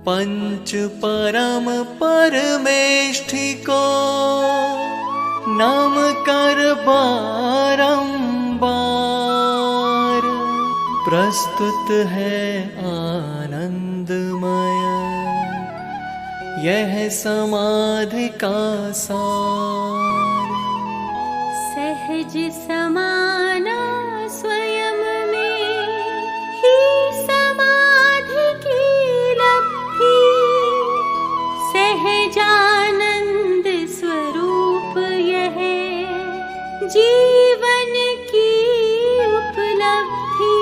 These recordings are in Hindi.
पंच परम परमेष्ठि को नाम कर बारंबार, प्रस्तुत है आनंदमय यह समाधि का सार। सहज समाना स्वयं में ही समाधि की लब्धि, सहजानंद स्वरूप यह जीवन की उपलब्धि।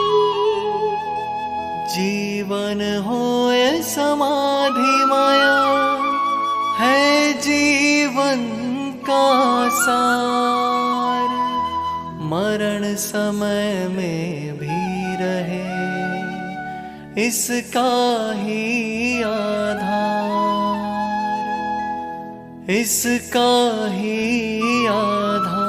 जीवन होए समाधि माया है जीवन का सार, मरण समय में भी रहे इसका ही आधार, इसका ही आधार।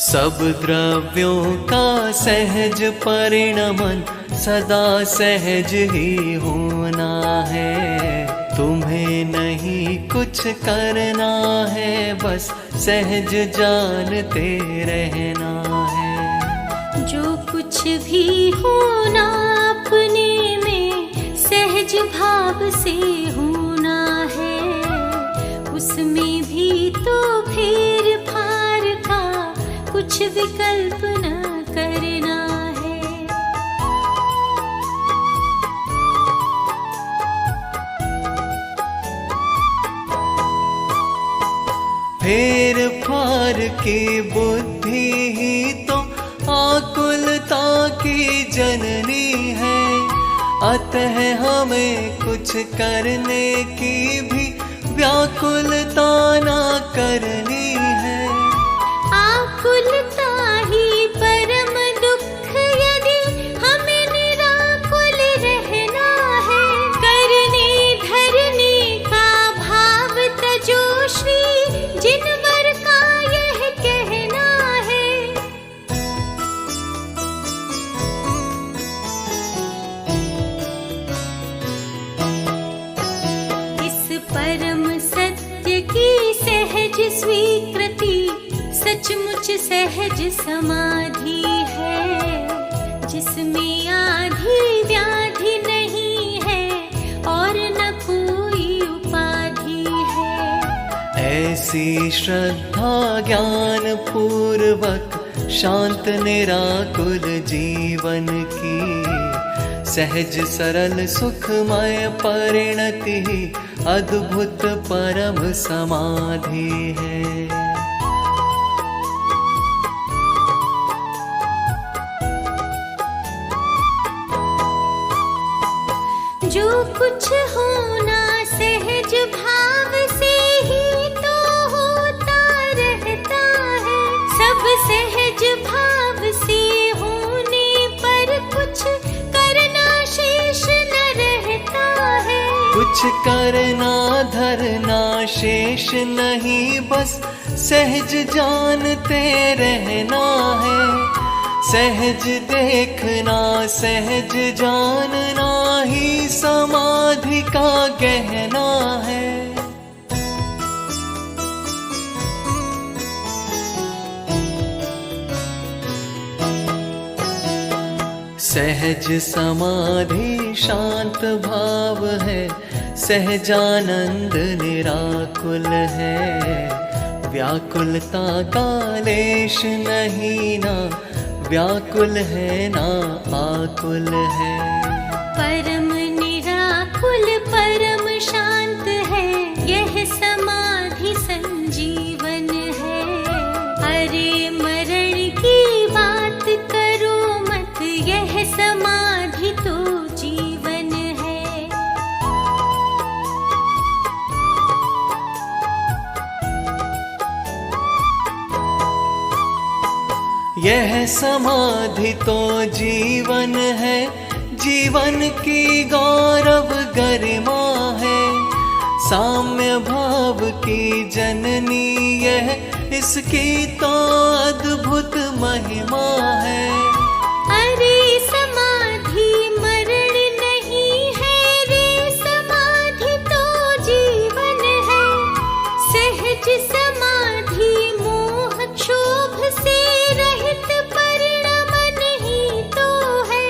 सब द्रव्यों का सहज परिणमन सदा सहज ही होना है, तुम्हें नहीं कुछ करना है, बस सहज जानते रहना है। जो कुछ भी होना अपने में सहज भाव से होना है, उसमें भी तो फेर फार का कुछ विकल्प न करना है। फेर फार की बुद्धि ही तो आकुलता की जननी है, अतः हमें कुछ करने की भी व्याकुलता ना करनी है। आकुलता ही परम दुख यदि हमें निराकुल रहना है, करने धरने का भाव तजोश्री जिनवर का यह कहना है। इस परम सत्य की सहज स्वीकृति सचमुच सहज समाधि है, जिसमें आधि व्याधि नहीं है और न कोई उपाधि है। ऐसी श्रद्धा ज्ञान पूर्वक शांत निराकुल जीवन की, सहज सरल सुखमय परिणति ही अद्भुत परम समाधि है। जो कुछ होना सहज भाव से ही तो होता रहता है, सब सहज भाव से होने पर कुछ करना शेष न रहता है। कुछ करना धरना शेष नहीं, बस सहज जानते रहना है। सहज देखना सहज जानना ही समाधि का गहना है। सहज समाधि शांत भाव है, सहजानंद निराकुल है, व्याकुलता का लेश नहीं ना, व्याकुल है ना आकुल है। परम निराकुल परम शांत है यह समाधि संजीवन है। अरे मरण की बात करो मत, यह समाधि तो जीवन है। यह समाधि तो जीवन है, जीवन की गौरव गरिमा है। साम्य भाव की जननी यह, इसकी तो अद्भुत महिमा है। अरे समाधि मरण नहीं है रे, समाधि तो जीवन है। सहज समाधि मोह क्षोभ से रहित परिणमन ही तो है।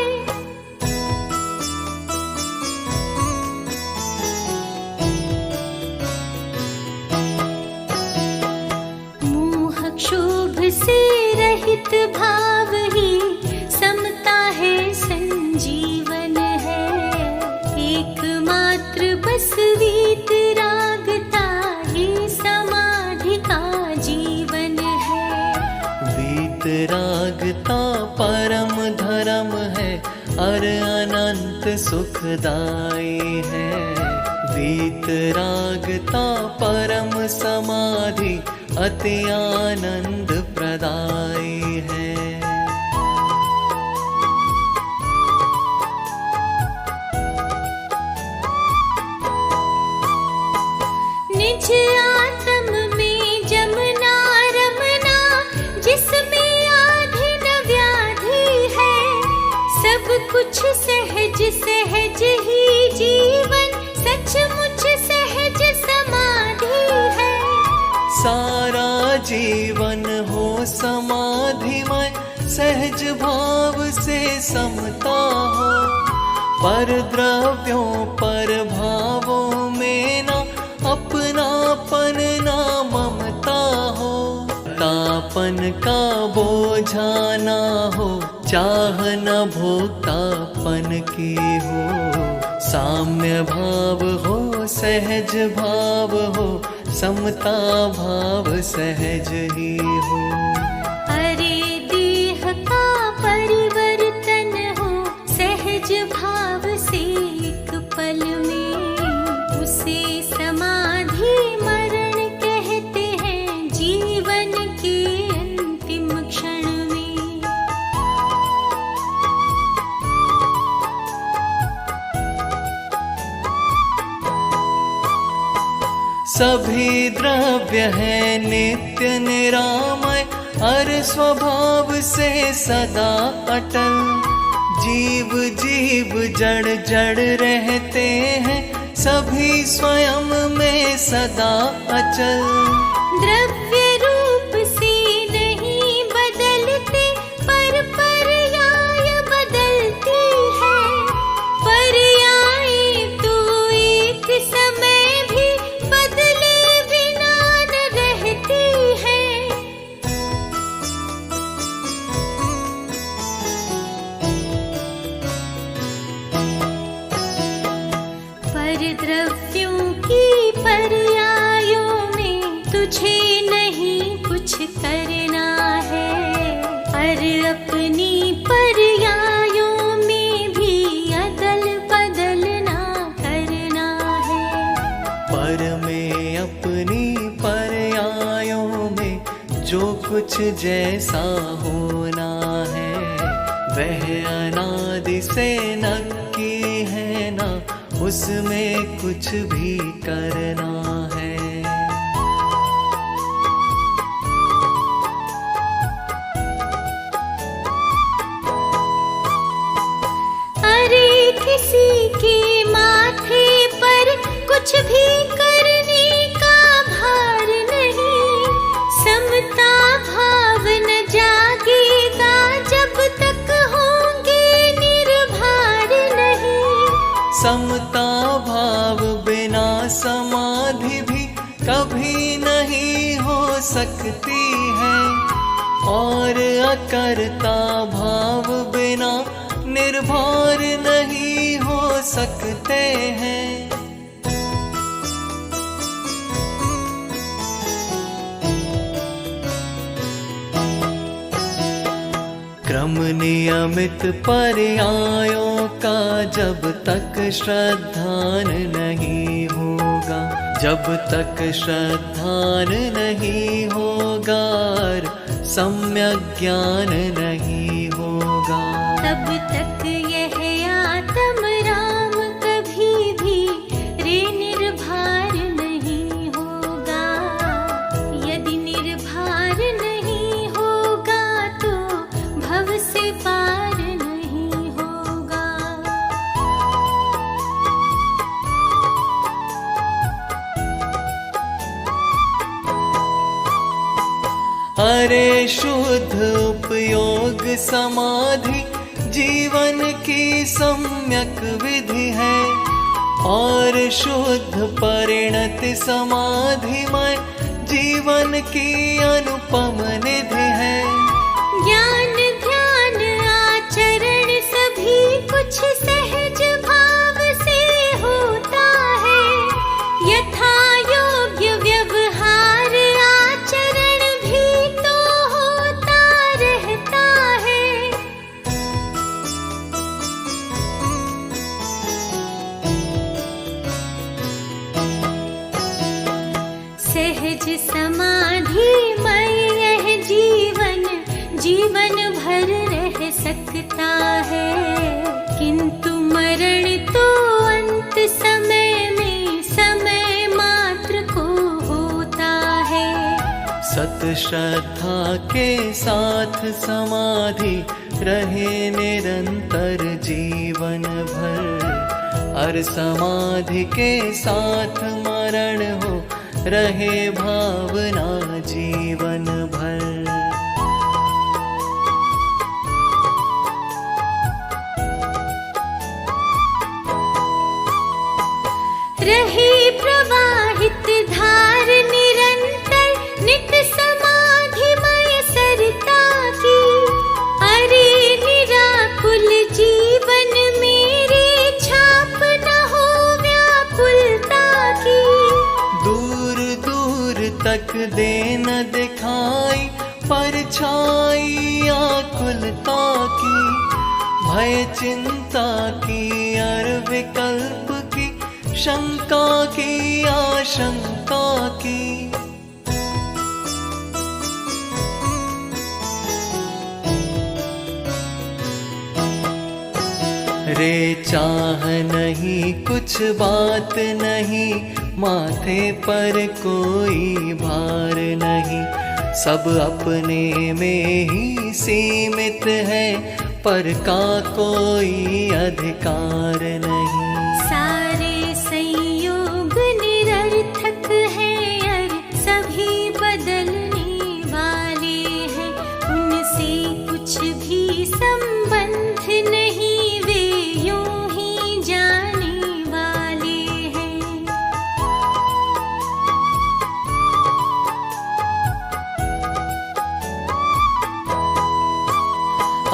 मोह क्षोभ से रहित भाव ही समता है, संजीवन है। एकमात्र बस वीतरागता ही समाधि का जीवन है। वीतरागता परम धर्म है और अनंत सुखदाई है। वीतरागता परम समाधि अति आनंद प्रदाई है। निज आत्म में जमना रमना, जिसमें आधि न व्याधि है। सब कुछ सहज सहज ही जीवन, सचमुच सहज समाधि है। सारा जीवन हो समाधिमय, सहज भाव से समता हो। पर द्रव्यों पर भावों में ना अपनापन ना ममता हो। तापन का बोझा ना हो, चाह न भोक्तापन की हो। साम्य भाव हो, सहज भाव हो, समता भाव सहज ही हो। अरे देह का परिवर्तन हो, सहज भाव से एक पल में। उसे समाधि मरण कहते हैं, जीवन के अंतिम क्षण में। सभी द्रव्य है नित्य निरामय, और स्वभाव से सदा अटल। जीव जीव जड़ जड़ रहते हैं, सभी स्वयं में सदा अचल। द्रव्य रूप से नहीं बदलते, पर पर्याय बदलती है। पर्याय तो एक समय भी बदले बिना न रहती है। पर द्रव्यों की पर्यायों में तुझे नहीं कुछ करना है। और अपनी पर्यायों में भी अदल बदल ना करना है। पर में अपनी पर्यायों में जो कुछ जैसा होना है, वह अनादि से नक्की है ना, उसमें कुछ भी करना है। अरे किसी के माथे पर कुछ भी करने का भार नहीं। समता भाव न जागेगा जब तक होंगे निर्भर नहीं। समता भाव बिना समाधि भी कभी नहीं हो सकती है। और अकर्ता भाव बिना निर्भर नहीं हो सकते हैं। क्रम नियमित पर्यायों का जब तक श्रद्धान नहीं होगा, जब तक श्रद्धान नहीं होगा, सम्यक ज्ञान नहीं होगा। तब तक यह आत्म राम कभी भी रे निर्भर नहीं होगा। यदि निर्भर नहीं होगा तो भव से पार नहीं होगा। अरे शुद्ध उपयोग समाधि जीवन की सम्यक विधि है, और शुद्ध परिणति समाधिमय जीवन की अनुपम निधि है। ज्ञान ध्यान आचरण सभी कुछ सहज भाव से होता है। यथा योग्य व्यवहार आचरण भी तो होता रहता है। सहज समाधिमय यह जीवन जीवन भर रह सकता है, किंतु मरण तो अंत समय में समय मात्र को होता है। सत श्रद्धा के साथ समाधि रहे निरंतर जीवन भर, और समाधि के साथ मरण हो रहे भावना जीवन भर। रहे प्रवाहित धार निरंतर नित समाधिमय सरता की। अरे निराकुल जीवन मेरे छाप न हो व्याकुलता की। दूर दूर तक दे न दिखाई परछाई आकुलता की। भय चिंता की और विकल्प की, शंका की आशंका की। रे चाह नहीं कुछ बात नहीं, माथे पर कोई भार नहीं। सब अपने में ही सीमित है, पर का कोई अधिकार नहीं। सारे संयोग निरर्थक हैं और सभी बदलने वाले हैं। उनसे कुछ भी संबंध नहीं, वे यूं ही जाने वाले हैं।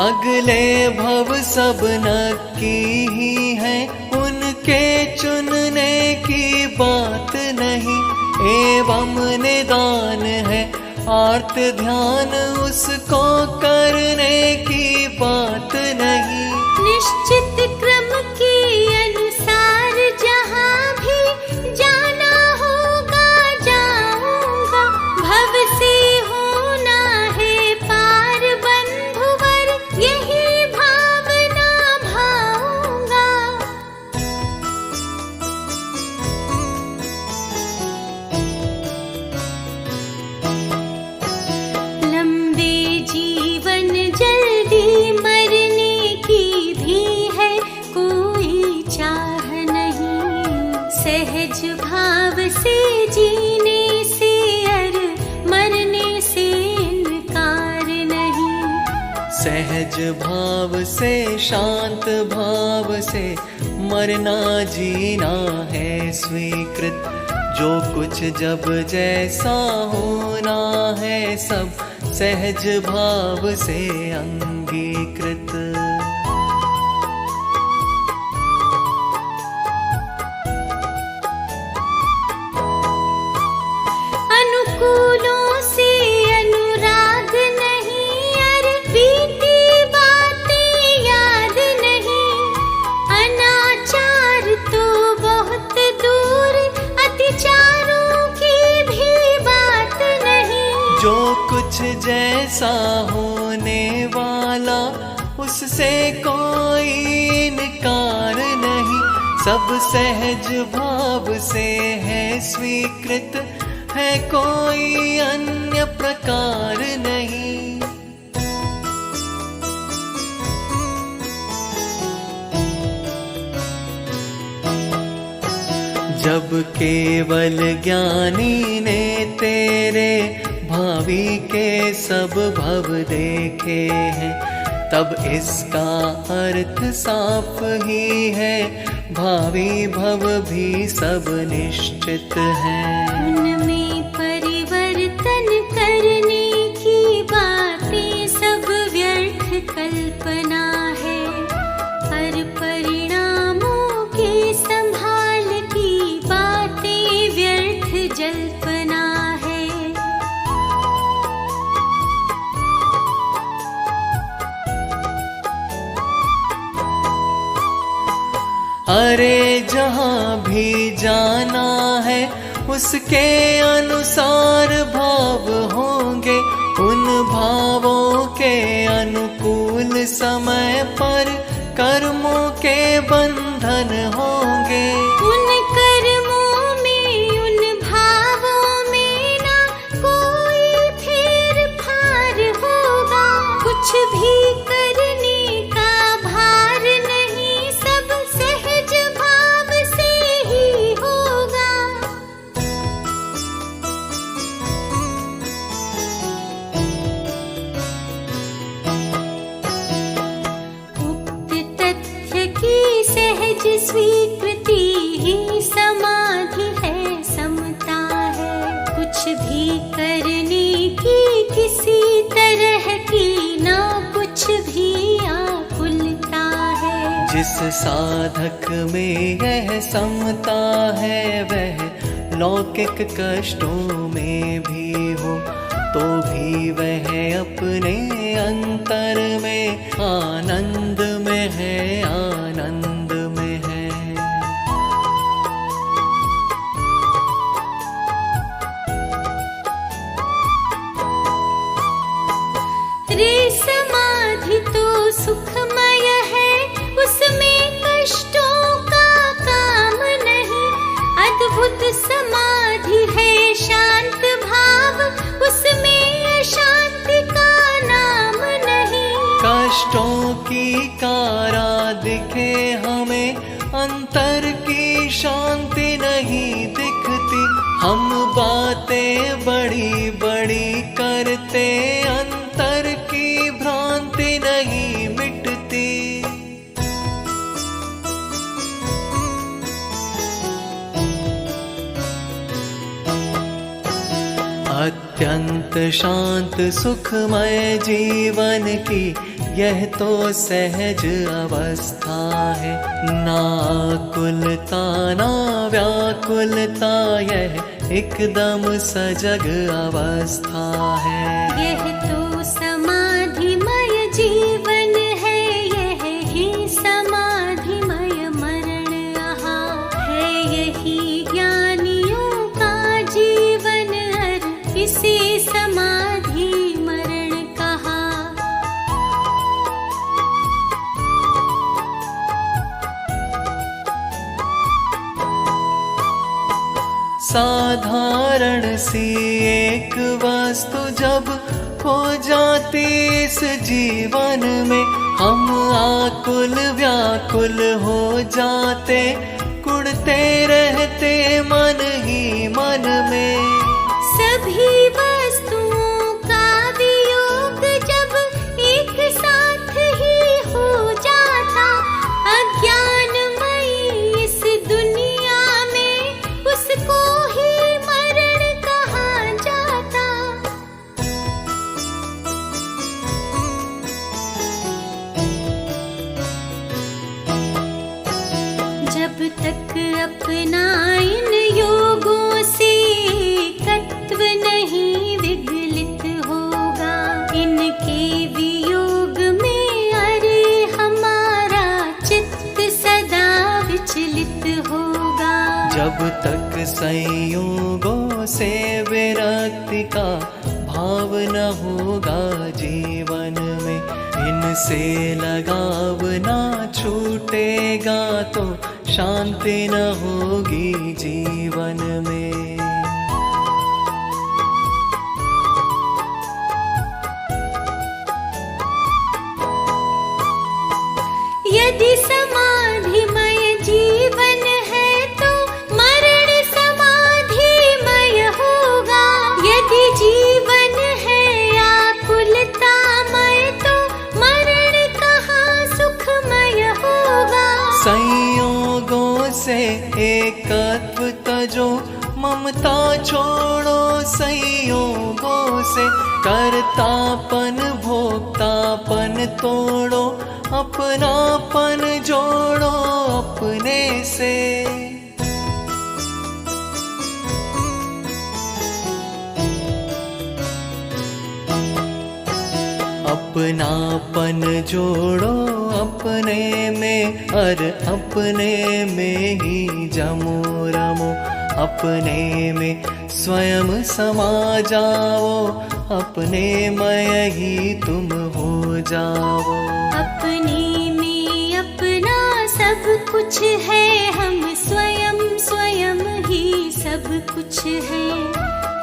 अगले भव सब नक्की ही है, उनके चुनने की बात नहीं। एवं निदान है आर्त ध्यान, उसको करने की बात नहीं। निश्चित क्रम के अनुसार जहाँ भी जाना होगा जाऊंगा। भव से होना है पार बंधुवर, यही भावना भाऊंगा। लंबे जीवन जल्दी मरने की भी है कोई चाह नहीं। सहज भाव से जीने से और मरने से इनकार नहीं। सहज भाव से शांत भाव से मरना जीना है स्वीकृत। जो कुछ जब जैसा होना है, सब सहज भाव से अंगीकृत। अनुकूलों से अनुराग नहीं, और बीती बातें याद नहीं। अनाचार तो बहुत दूर, अतिचारों की भी बात नहीं। जो कुछ जैसा होने वाला, उससे कोई इनकार नहीं। सब सहज भाव से है स्वीकृत, है कोई अन्य प्रकार नहीं। जब केवल ज्ञानी ने तेरे भावी के सब भव देखे हैं, तब इसका अर्थ साफ ही है, भावी भव भी सब निश्चित है। उनमें परिवर्तन करने की बातें सब व्यर्थ कल्पना है, पर परिणामों के संभाल की बातें व्यर्थ जल्पना है। अरे जहाँ भी जाना है, उसके अनुसार भाव होंगे, उन भावों के अनुकूल समय पर कर्मों के बंधन होंगे। उन कर्मों में, उन भावों में ना कोई फेर फार होगा, कुछ भी करने का भार नहीं, सब सहज भाव से ही होगा। उक्त तथ्य की सहज स्वीकृति ही समाधि है, समता है। कुछ भी करने की किसी तरह की ना कुछ भी आकुलता है। जिस साधक में यह समता है, वह लौकिक कष्टों में भी हो तो भी वह अपने अंतर में आनंद में है, आनंद में है। रे समाधि तो सुखमय है, उसमें कष्टों का काम नहीं। अद्भुत समाधि है शांत भाव, उसमें अशांति का नाम नहीं। कष्टों की कारा दिखे हमें, अंतर की शांति नहीं दिखती। हम बातें बड़ी बड़ी करते, अंतर की भ्रांति नहीं मिटती। अत्यंत शांत सुखमय जीवन की यह तो सहज अवस्था है। ना आकुलता ना व्याकुलता, यह एकदम सजग अवस्था है। यह तो समाधिमय जीवन है, यह ही समाधिमय मरण रहा है। यही ज्ञानियों का जीवन, अर इसे समाधि मरण कहा। साधारण सी एक वस्तु जब हो जाती इस जीवन में, हम आकुल व्याकुल हो जाते, कुढ़ते रहते मन ही मन में। सभी वस्तुओं का वियोग जब एक साथ ही हो जाता, अज्ञानमयी इस दुनिया में उसको ही मरण कहा जाता। जब तक अपना इन योगों से एकत्व नहीं विगलित होगा, इनके वियोग में अरे हमारा चित्त सदा विचलित होगा। जब तक संयोगों से विरक्ति का भाव न होगा जीवन में, इनसे लगाव ना छूटेगा तो शांति न होगी जीवन में। यदि समाधिमय जीवन है तो मरण समाधिमय होगा। यदि जीवन है आकुलतामय तो मरण कहाँ सुखमय होगा। संयोगों से एकत्व तजो, ममता छोड़ो संयोगों से, कर्तापन भोक्तापन तोड़ो, अपनापन जोड़ो अपने से। अपनापन जोड़ो अपने में, और अपने में ही जमो रमो, अपने में स्वयं समा जाओ, अपने मय ही तुम हो जाओ। अपने में अपना सब कुछ है, हम स्वयं स्वयं ही सब कुछ है।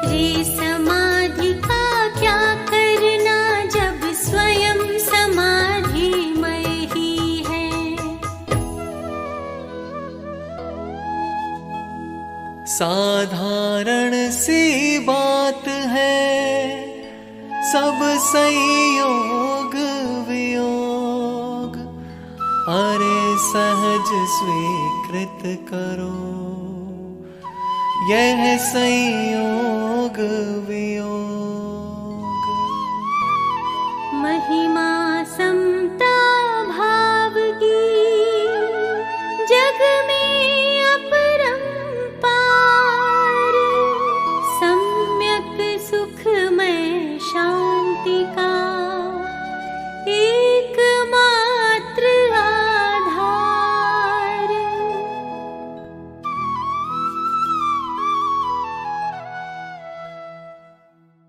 रे समाधि का क्या करना जब स्वयं समाधिमय ही है। साधारण सी बात है, सब संयोग वियोग, अरे सहज स्वीकृत करो यह संयोग वियोग।